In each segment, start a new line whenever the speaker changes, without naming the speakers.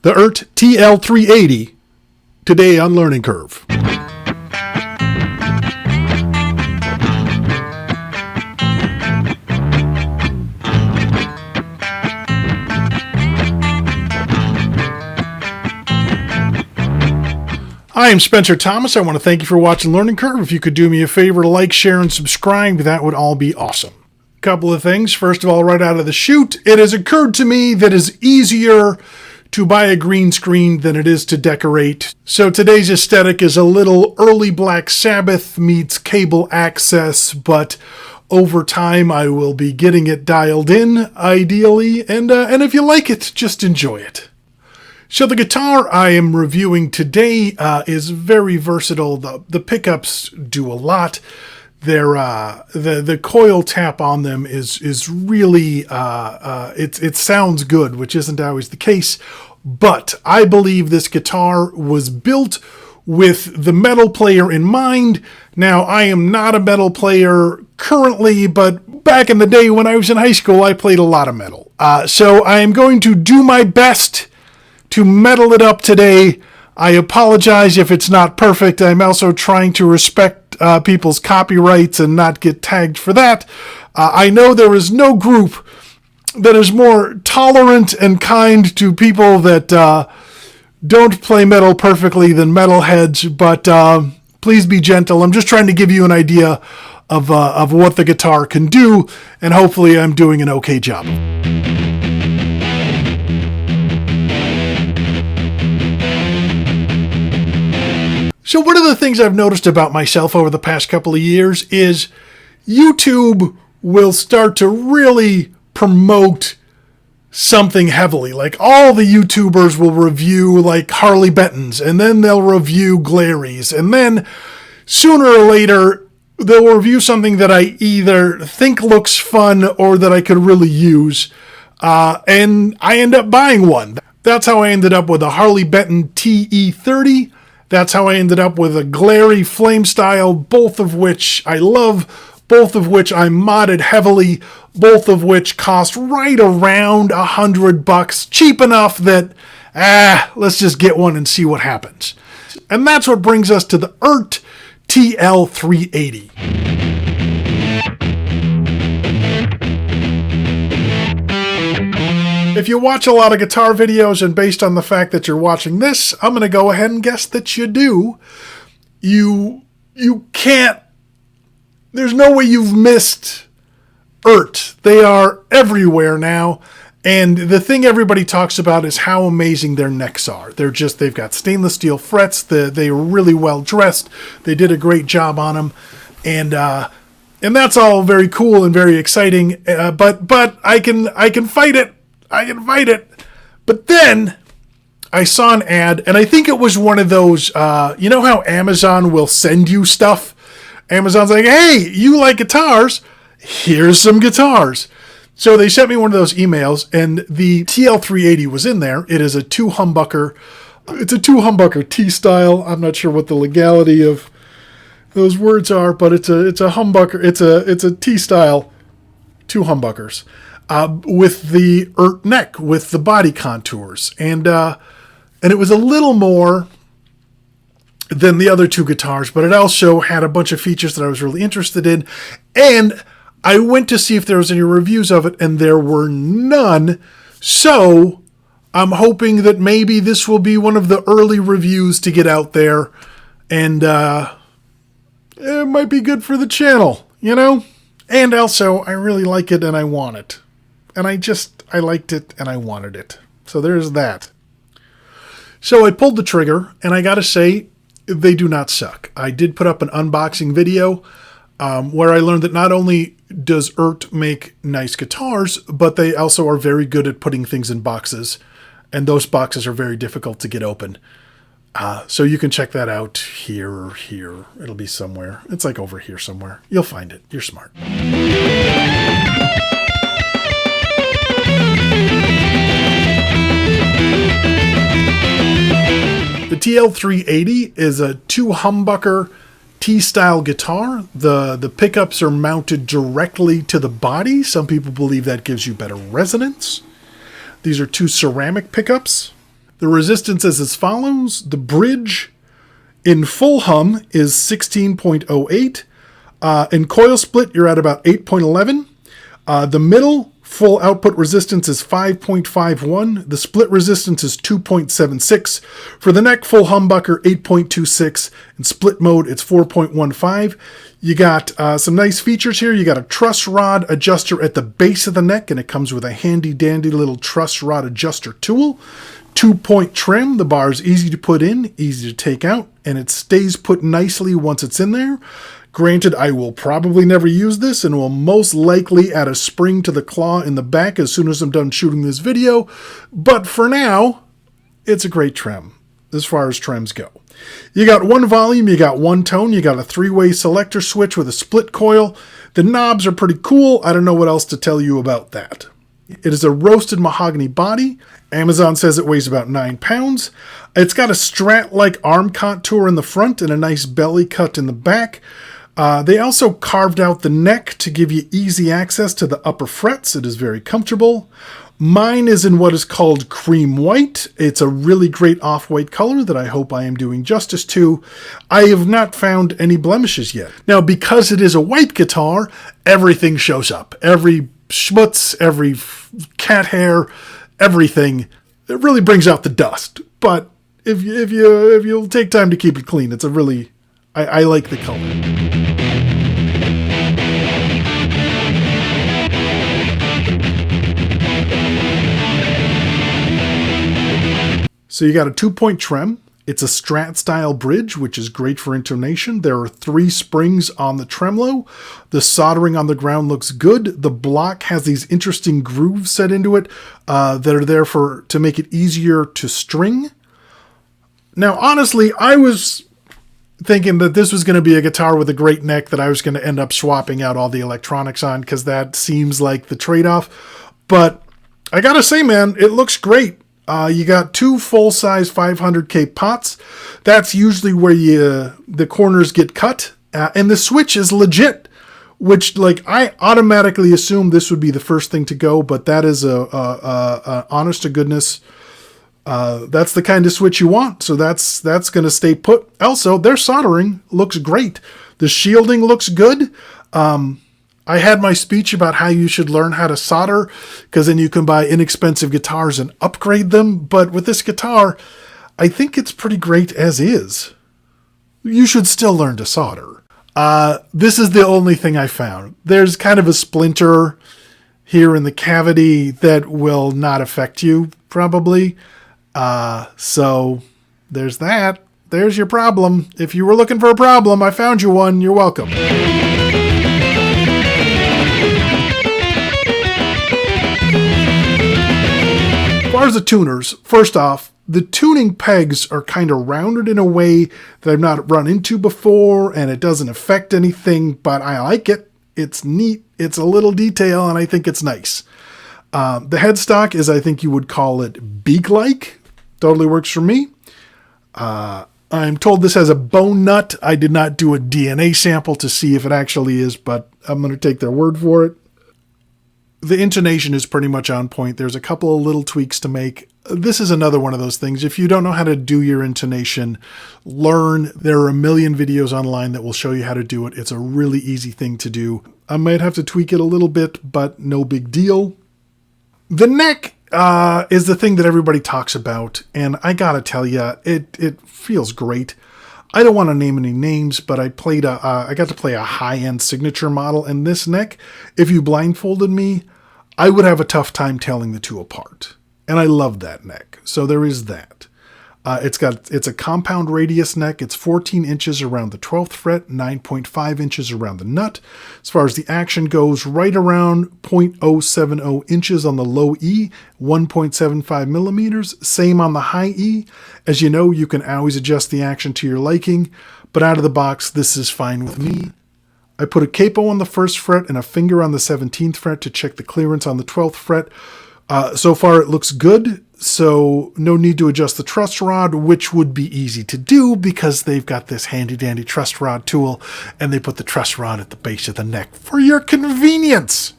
The EART TL380, today on Learning Curve. I am Spencer Thomas. I want to thank you for watching Learning Curve. If you could do me a favor to like, share, and subscribe, that would all be awesome. Couple of things. First of all, right out of the chute, it has occurred to me that it's easier to buy a green screen than it is to decorate. So today's aesthetic is a little early Black Sabbath meets cable access, but over time I will be getting it dialed in, ideally, and if you like it, just enjoy it. So the guitar I am reviewing today is very versatile. The pickups do a lot. The coil tap on them is really it sounds good, which isn't always the case. But I believe this guitar was built with the metal player in mind. Now, I am not a metal player currently, but back in the day when I was in high school, I played a lot of metal. So I am going to do my best to metal it up today. I apologize if it's not perfect. I'm also trying to respect people's copyrights and not get tagged for that. I know there is no group that is more tolerant and kind to people that don't play metal perfectly than metalheads, but please be gentle. I'm just trying to give you an idea of what the guitar can do, and hopefully I'm doing an okay job. So one of the things I've noticed about myself over the past couple of years is YouTube will start to really promote something heavily. Like all the YouTubers will review like Harley Benton's, and then they'll review Glary's, and then sooner or later they'll review something that I either think looks fun or that I could really use, and I end up buying one. That's how I ended up with a Harley Benton TE30. That's how I ended up with a Glary Flame Style, both of which I love, both of which I modded heavily, both of which cost right around $100, cheap enough that, let's just get one and see what happens. And that's what brings us to the EART TL380. If you watch a lot of guitar videos, and based on the fact that you're watching this, I'm going to go ahead and guess that you do. You can't, there's no way you've missed EART. They are everywhere now. And the thing everybody talks about is how amazing their necks are. They've got stainless steel frets. They're really well dressed. They did a great job on them. And that's all very cool and very exciting. But I can fight it. I can fight it. But then I saw an ad, and I think it was one of those, you know how Amazon will send you stuff? Amazon's like, hey, you like guitars? Here's some guitars. So they sent me one of those emails, and the TL380 was in there. It is a two humbucker. It's a two humbucker T-style. I'm not sure what the legality of those words are, but it's a humbucker. It's a T-style two humbuckers. With the EART neck, with the body contours. And it was a little more than the other two guitars, but it also had a bunch of features that I was really interested in. And I went to see if there was any reviews of it, and there were none. So I'm hoping that maybe this will be one of the early reviews to get out there. And it might be good for the channel, you know? And also, I really like it and I want it. And I liked it and I wanted it. So there's that. So I pulled the trigger, and I gotta say, they do not suck. I did put up an unboxing video where I learned that not only does EART make nice guitars, but they also are very good at putting things in boxes. And those boxes are very difficult to get open. So you can check that out here or here. It'll be somewhere. It's like over here somewhere. You'll find it. You're smart. The TL380 is a two humbucker T-style guitar. The pickups are mounted directly to the body. Some people believe that gives you better resonance. These are two ceramic pickups. The resistance is as follows. The bridge in full hum is 16.08. In coil split, you're at about 8.11. The middle full output resistance is 5.51. The split resistance is 2.76. For the neck full humbucker, 8.26. In split mode, it's 4.15. You got some nice features here. You got a truss rod adjuster at the base of the neck, and it comes with a handy dandy little truss rod adjuster tool. 2-point trim. The bar is easy to put in, easy to take out, and it stays put nicely once it's in there. Granted, I will probably never use this and will most likely add a spring to the claw in the back as soon as I'm done shooting this video. But for now, it's a great trem as far as trims go. You got one volume, you got one tone, you got a 3-way selector switch with a split coil. The knobs are pretty cool. I don't know what else to tell you about that. It is a roasted mahogany body. Amazon says it weighs about 9 pounds. It's got a Strat-like arm contour in the front and a nice belly cut in the back. They also carved out the neck to give you easy access to the upper frets. It is very comfortable. Mine is in what is called cream white. It's a really great off-white color that I hope I am doing justice to. I have not found any blemishes yet. Now, because it is a white guitar, everything shows up. Every schmutz, every cat hair, everything. It really brings out the dust. But if you'll take time to keep it clean, it's a really... I like the color. So you got a 2-point trem. It's a Strat style bridge, which is great for intonation. There are 3 springs on the tremolo. The soldering on the ground looks good. The block has these interesting grooves set into it that are there to make it easier to string. Now, honestly, I was thinking that this was going to be a guitar with a great neck that I was going to end up swapping out all the electronics on because that seems like the trade-off. But I gotta say, man, it looks great. You got 2 full-size 500K pots. That's usually where the corners get cut. And the switch is legit, which I automatically assumed this would be the first thing to go, but that is a honest to goodness. That's the kind of switch you want. So that's going to stay put. Also, their soldering looks great. The shielding looks good. I had my speech about how you should learn how to solder because then you can buy inexpensive guitars and upgrade them. But with this guitar, I think it's pretty great as is. You should still learn to solder. This is the only thing I found. There's kind of a splinter here in the cavity that will not affect you, probably. So there's that. There's your problem. If you were looking for a problem, I found you one. You're welcome. As far as the tuners, first off, the tuning pegs are kind of rounded in a way that I've not run into before, and it doesn't affect anything, but I like it. It's neat. It's a little detail, and I think it's nice. The headstock is, I think you would call it beak-like. Totally works for me. I'm told this has a bone nut. I did not do a DNA sample to see if it actually is, but I'm going to take their word for it. The intonation is pretty much on point. There's a couple of little tweaks to make. This is another one of those things. If you don't know how to do your intonation, learn. There are a million videos online that will show you how to do it. It's a really easy thing to do. I might have to tweak it a little bit, but no big deal. The neck is the thing that everybody talks about, and I gotta tell you, it feels great. I don't want to name any names, but I got to play a high-end signature model, and this neck, if you blindfolded me, I would have a tough time telling the two apart. And I love that neck. So there is that. It's a compound radius neck. It's 14 inches around the 12th fret, 9.5 inches around the nut. As far as the action goes, right around 0.070 inches on the low E, 1.75 millimeters. Same on the high E. As you know, you can always adjust the action to your liking, but out of the box, this is fine with me. I put a capo on the 1st fret and a finger on the 17th fret to check the clearance on the 12th fret. So far it looks good, so no need to adjust the truss rod, which would be easy to do because they've got this handy dandy truss rod tool and they put the truss rod at the base of the neck for your convenience.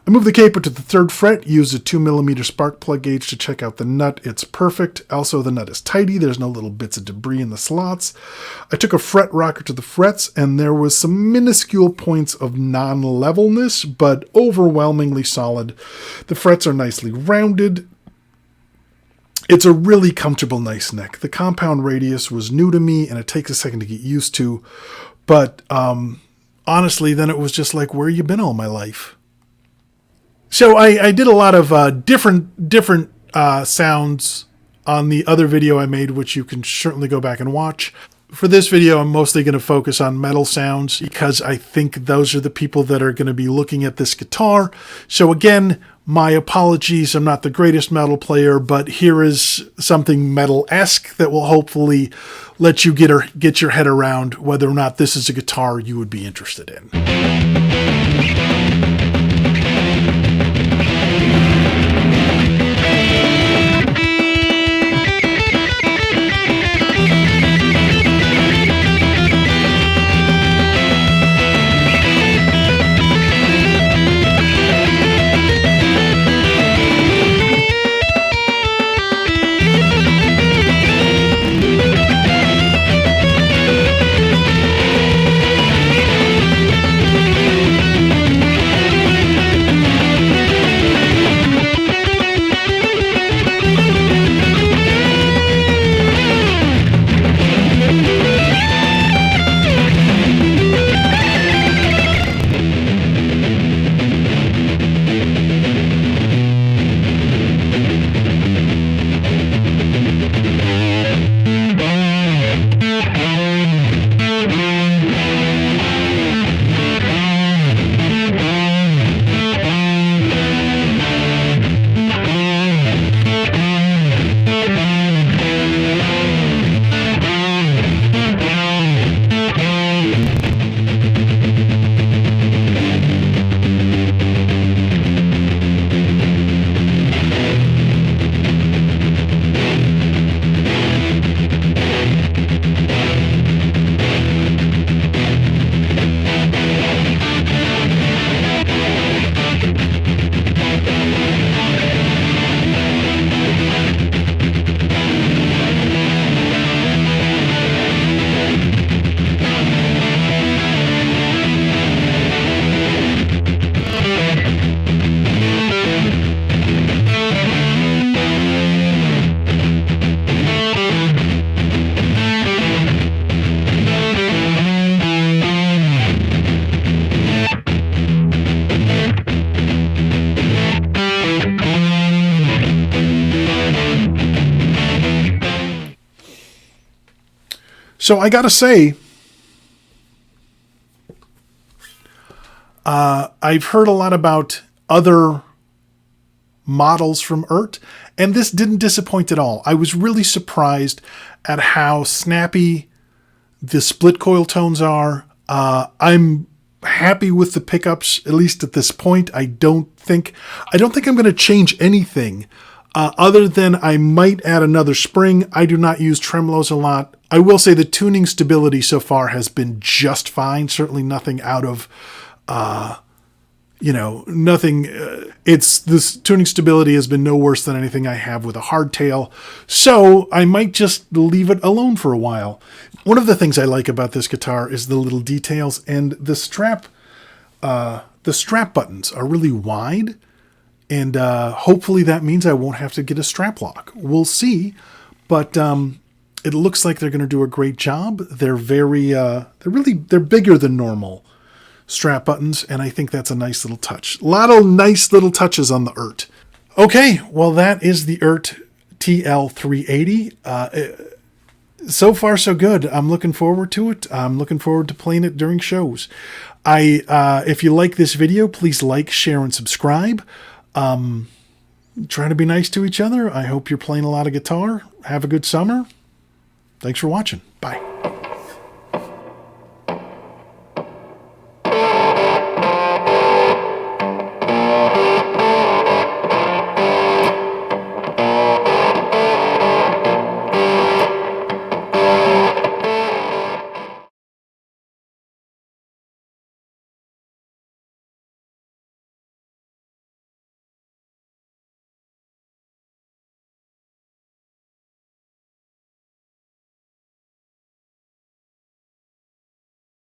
I moved the capo to the 3rd fret, used a 2mm spark plug gauge to check out the nut. It's perfect. Also, the nut is tidy. There's no little bits of debris in the slots. I took a fret rocker to the frets, and there was some minuscule points of non-levelness, but overwhelmingly solid. The frets are nicely rounded. It's a really comfortable, nice neck. The compound radius was new to me, and it takes a second to get used to. But honestly, then it was just like, where you been all my life? So I did a lot of different sounds on the other video I made, which you can certainly go back and watch. For this video, I'm mostly going to focus on metal sounds because I think those are the people that are going to be looking at this guitar. So again, my apologies. I'm not the greatest metal player, but here is something metal-esque that will hopefully let you get your head around whether or not this is a guitar you would be interested in. So I gotta say, I've heard a lot about other models from EART, and this didn't disappoint at all. I was really surprised at how snappy the split coil tones are. I'm happy with the pickups, at least at this point. I don't think I'm going to change anything other than I might add another spring. I do not use tremolos a lot. I will say the tuning stability so far has been just fine. Certainly nothing out of, nothing. This tuning stability has been no worse than anything I have with a hardtail. So I might just leave it alone for a while. One of the things I like about this guitar is the little details, and the strap buttons are really wide. And hopefully that means I won't have to get a strap lock. We'll see. But it looks like they're going to do a great job. They're they're bigger than normal strap buttons, and I think that's a nice little touch. A lot of nice little touches on the EART. Okay, well, that is the EART TL380. So far, so good. I'm looking forward to it. I'm looking forward to playing it during shows. If you like this video, please like, share, and subscribe. Try to be nice to each other. I hope you're playing a lot of guitar. Have a good summer. Thanks for watching. Bye.